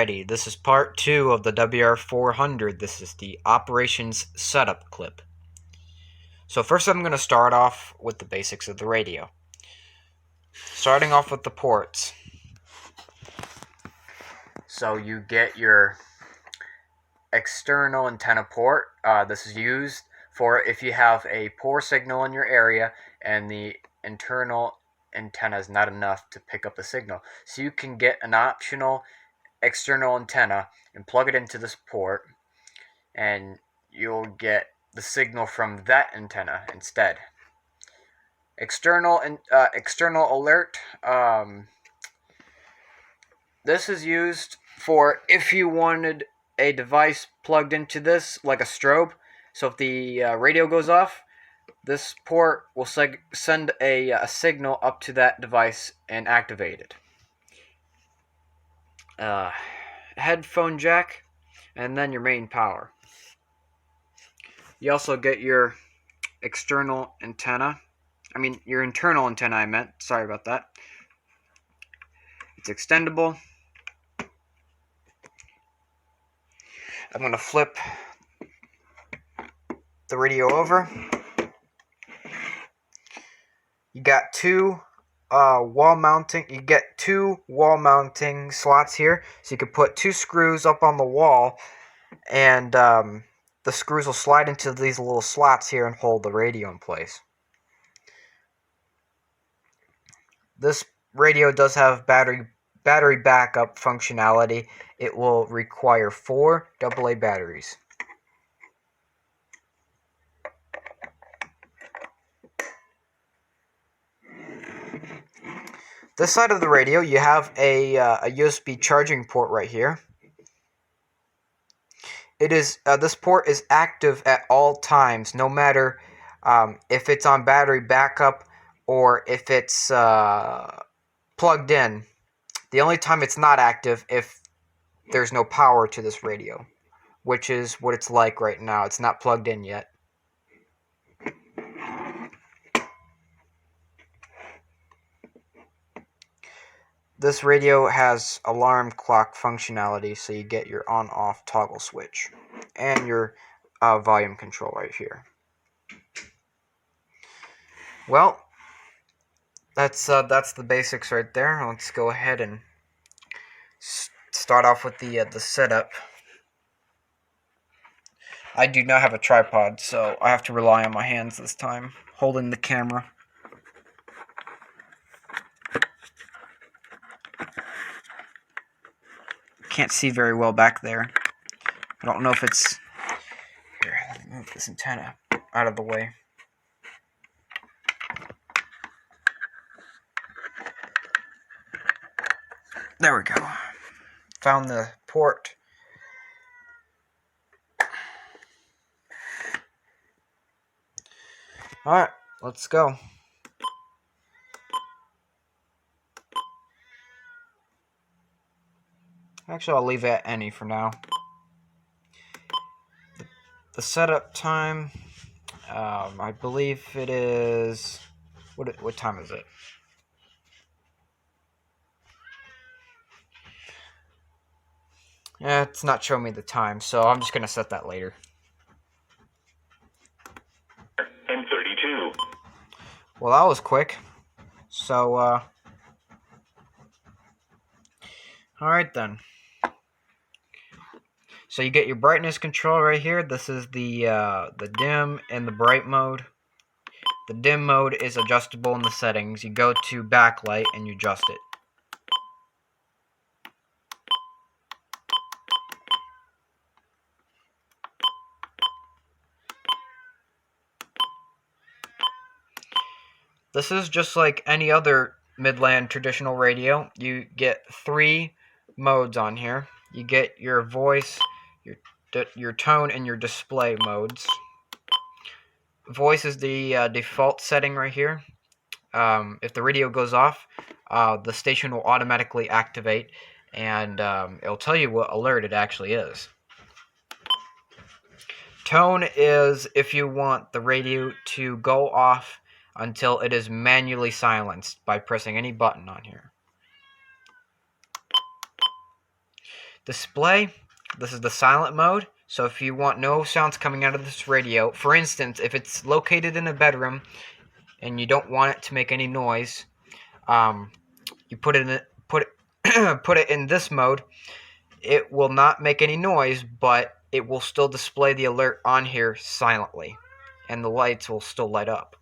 Alrighty, this is part 2 of the WR400. This is the operations setup clip. So first I'm going to start off with the basics of the radio. Starting off with the ports. So you get your external antenna port. This is used for if you have a poor signal in your area and the internal antenna is not enough to pick up the signal. So you can get an optional external antenna and plug it into this port, and you'll get the signal from that antenna instead. External alert. This is used for if you wanted a device plugged into this, like a strobe. So if the radio goes off, this port will send a signal up to that device and activate it. Headphone jack, and then your main power. You also get your external antenna. Your internal antenna, I meant. Sorry about that. It's extendable. I'm going to flip the radio over. You got two wall mounting slots here, so you can put two screws up on the wall, and the screws will slide into these little slots here and hold the radio in place. This radio does have battery backup functionality. It will require 4 AA batteries. This side of the radio, you have a USB charging port right here. This port is active at all times, no matter if it's on battery backup or if it's plugged in. The only time it's not active if there's no power to this radio, which is what it's like right now. It's not plugged in yet. This radio has alarm clock functionality, so you get your on-off toggle switch and your volume control right here. Well, that's the basics right there. Let's go ahead and start off with the setup. I do not have a tripod, so I have to rely on my hands this time, holding the camera. Can't see very well back there. I don't know if it's... Here, let me move this antenna out of the way. There we go. Found the port. Alright, let's go. Actually, I'll leave it at any for now. The setup time, I believe it is... What time is it? Yeah, it's not showing me the time, so I'm just going to set that later. And 32. Well, that was quick. So, alright then. So you get your brightness control right here. This is the dim and the bright mode. The dim mode is adjustable in the settings. You go to backlight and you adjust it. This is just like any other Midland traditional radio. You get 3 modes on here. You get your voice, your tone, and your display modes. Voice is the default setting right here. If the radio goes off, the station will automatically activate, and it'll tell you what alert it actually is. Tone is if you want the radio to go off until it is manually silenced by pressing any button on here. Display, this is the silent mode. So if you want no sounds coming out of this radio, for instance, if it's located in a bedroom and you don't want it to make any noise, you put it in put it in this mode. It will not make any noise, but it will still display the alert on here silently, and the lights will still light up.